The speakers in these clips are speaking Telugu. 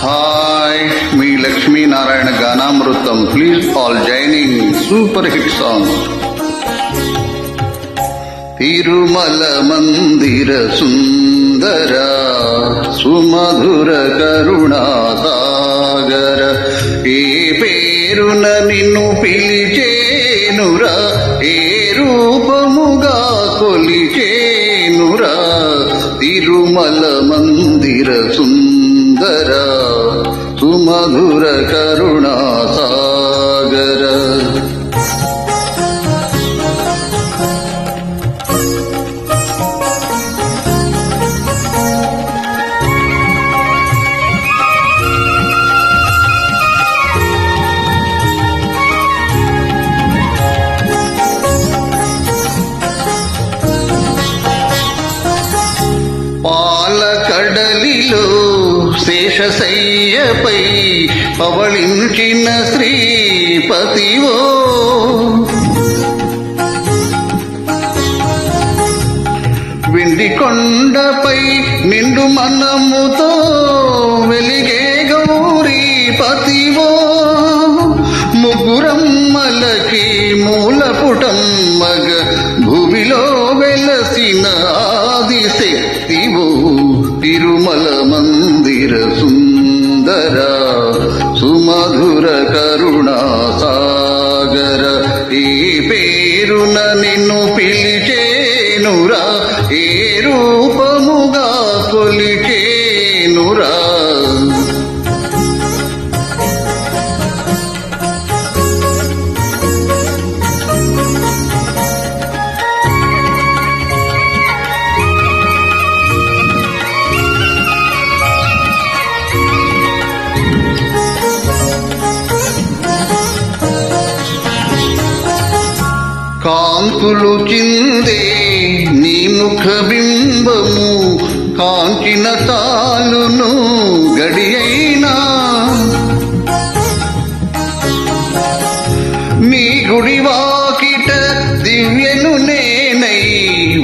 హాయ్, మీ లక్ష్మీనారాయణ గానామృతం. Please all joining super hit song. Tirumala మందిర సుందర సుమధుర కరుణాసాగర, ఏ పేరున నిన్ను పిలిచేనురా, ఏ రూపముగా కొలిచేనురా. తిరుమల మందిర సుందర సుమధుర కరుణాసాగర. పాలకడలిలో శేషశయ్యపై పవళించిన శ్రీపతివో, వెండి కొండపై నిండు మనముతో వెలిగే గౌరీపతివో, ముగ్గురమ్మలకి మూలపుటమ్మగ భూమిలో వెలసిన ఆదిశక్తివో. తిరుమల మందిర సుందర సుమధుర కరుణాసాగర, ఈ పేరున నిన్ను పిలిచేనురా, ఏ రూపముగా కొలిచేనురా. కాంతులు చిందే నీ ముఖ బింబము, కాంచిన తాలును గడియైనా. నీ గుడి వాకిట దివ్యను నేనై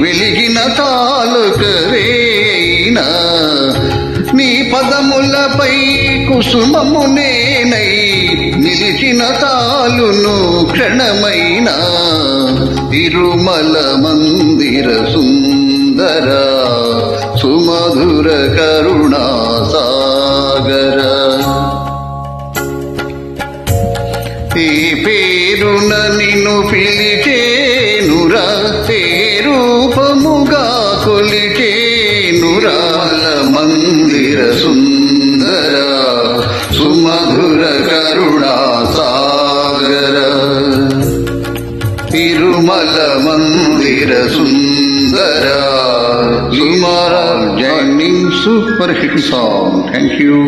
వెలిగిన తాలుకరేనా. నీ పదములపై కుసుమము నేనై నిలిచిన తాలును క్షణమైనా. తిరుమల మందిర సుందర సుమధుర కరుణాసాగర, ఈ పేరున నిన్ను పిలిచేనురా, ఏ రూపముగా కొలిచేనురా. మందిర సుందర సుమధుర కరుణాసాగర, తిరుమల మందిర సుందర. You are joining super hit song. Thank you.